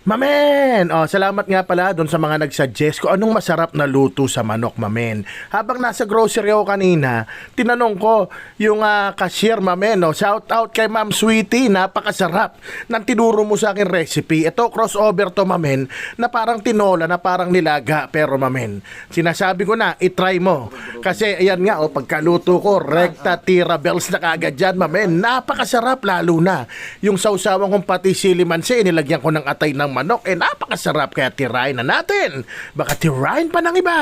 Mamen! Salamat nga pala doon sa mga nag-suggest ko anong masarap na luto sa manok, mamen. Habang nasa grocery ako kanina, tinanong ko yung cashier, mamen. Shout out kay Ma'am Sweetie, napakasarap ng tinuro mo sa akin recipe. Ito, crossover to, mamen, na parang tinola, na parang nilaga. Pero, mamen, sinasabi ko na, itry mo. Kasi, ayan nga, pagkaluto ko, rekta tira bells na kagad dyan, mamen. Napakasarap, lalo na. Yung sausawan kong pati silimansi, nilagyan ko ng atay ng manok, napakasarap, kaya tirahin na natin. Baka tirahin pa ng iba.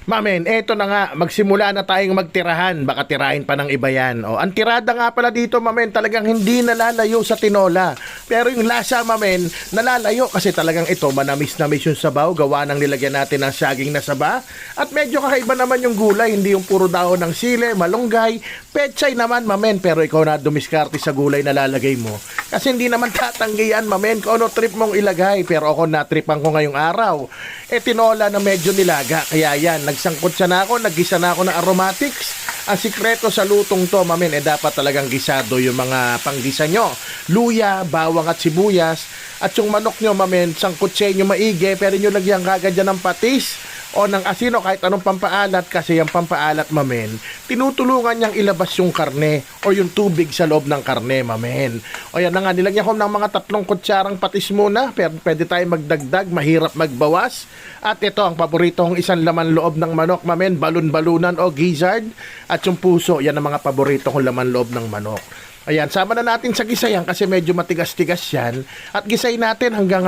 Mamen, eto na nga, magsimula na tayong magtirahan, baka tirahin pa ng iba yan. Ang tirada nga pala dito, mamen, talagang hindi nalalayo sa tinola. Pero yung lasa, mamen, nalalayo kasi talagang ito, manamis-namis yung sabaw, gawa ng nilagyan natin ng saging na saba. At medyo kakaiba naman yung gulay, hindi yung puro dahon ng sile, malunggay, pechay naman, mamen, pero ikaw na dumiskarte sa gulay na lalagay mo. Kasi hindi naman tatanggihan, mamen, kung ano trip mong ilagay. Pero ako natripan ko ngayong araw. Tinola na medyo nilaga, kaya yan, nagsangkot siya na ako, naggisa na ako ng aromatics. Ang sikreto sa lutong to, mamen, dapat talagang gisado yung mga panggisa nyo. Luya, bawang at sibuyas. At yung manok nyo, mamen, sangkot siya nyo maigi, pero nyo lagyan kagad dyan ng patis o ng asino, kahit anong pampaalat, kasi yung pampaalat, mamen, tinutulungan niyang ilabas yung karne o yung tubig sa loob ng karne, mamen. O yan na nga, nilagyan ko ng mga 3 kutsarang patis muna, pero pwede tayo magdagdag, mahirap magbawas. At ito, ang paborito kong isang laman loob ng manok, mamen, balon-balunan o gizzard. At yung puso, yan ang mga paborito kong laman loob ng manok. Ayan, sama na natin sa gisayan kasi medyo matigas-tigas yan. At gisay natin hanggang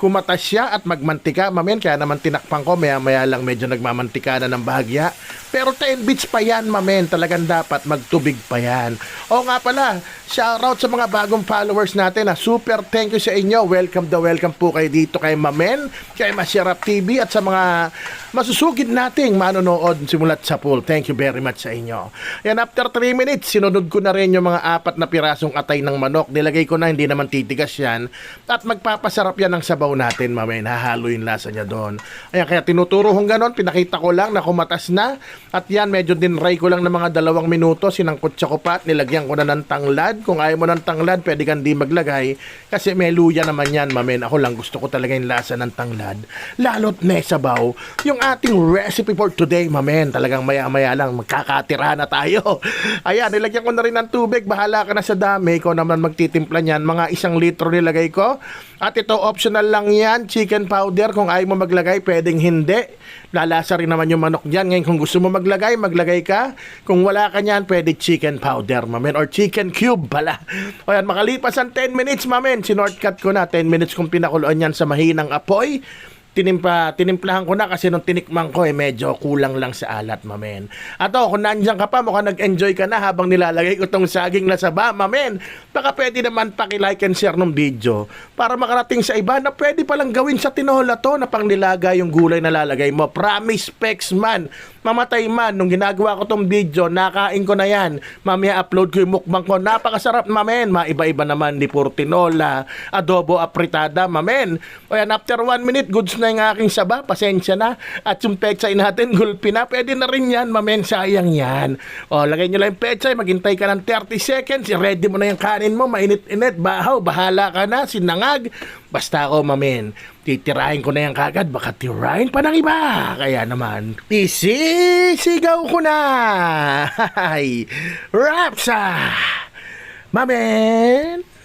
kumatas siya at magmantika, mamen. Kaya naman tinakpan ko, maya-maya lang medyo nagmamantika na ng bahagya. Pero 10 bits pa yan, mamen. Talagang dapat magtubig pa yan. O nga pala, shoutout sa mga bagong followers natin. Super thank you sa inyo. Welcome po kayo dito kay Mamen, kay Masarap TV at sa mga masusugid nating manonood simulat sa pool. Thank you very much sa inyo. Yan, after 3 minutes, sinunod ko na rin yung mga 4 na pirasong atay ng manok. Nilagay ko na, hindi naman titigas yan. At magpapasarap yan ng sabaw natin, mamen. Hahalo yung lasa niya doon. Ayan, kaya tinuturo kong ganon. Pinakita ko lang na kumatas na. At yan, medyo dinray ko lang ng mga 2 minuto. Sinangkot siya ko pa at nilagyan ko na ng tanglad. Kung ayaw mo ng tanglad, pwede kang di maglagay. Kasi may luya naman yan, mamen. Ako lang gusto ko talaga yung lasa ng tanglad. Lalo't ne sabaw. Yung ating recipe for today, mamen. Talagang maya-maya lang, magkakatira na tayo. Ayan, nilagyan ko na rin ng tubig. Bahala ka na sa dami. Ikaw naman magtitimpla niyan. Mga 1 litro nilagay ko. At ito, optional lang yan. Chicken powder. Kung ayaw mo maglagay, pwedeng hindi. Lalasa rin naman yung manok dyan. Ngayon, kung gusto mo maglagay, maglagay ka. Kung wala ka niyan, pwede chicken powder, mamen. Or chicken cube pala. O yan, makalipas ang 10 minutes, mamen. Sinortcut ko na. 10 minutes kung pinakuluan yan sa mahinang apoy. Tinimplahan ko na kasi nung tinikman ko medyo kulang lang sa alat, mamen. At kung nandiyan ka pa, mukhang nag-enjoy ka na habang nilalagay ko tong saging na saba, mamen. Baka pwede naman paki-like and share ng video para makarating sa iba na pwede palang gawin sa tinola to na pang nilaga yung gulay na lalagay mo. Promise, specs man, mamatay man, nung ginagawa ko tong video, nakain ko na yan. Mamaya upload ko yung mukbang ko. Napakasarap, mamen. Maiba-iba naman, di puro tinola, adobo, apritada, mamen. O yan, after 1 minute, goods na yung aking saba, pasensya na. At yung pechay natin, gulpi na, pwede na rin yan, mamen, sayang yan. O, lagay nyo lang yung pechay, maghintay ka ng 30 seconds, ready mo na yung kanin mo, mainit-init, bahaw, bahala ka na, sinangag. Basta ako, mamen, titirahin ko na yan kagad, baka tirahin pa ng iba. Kaya naman, isisigaw ko na. Rapsa! Mamen!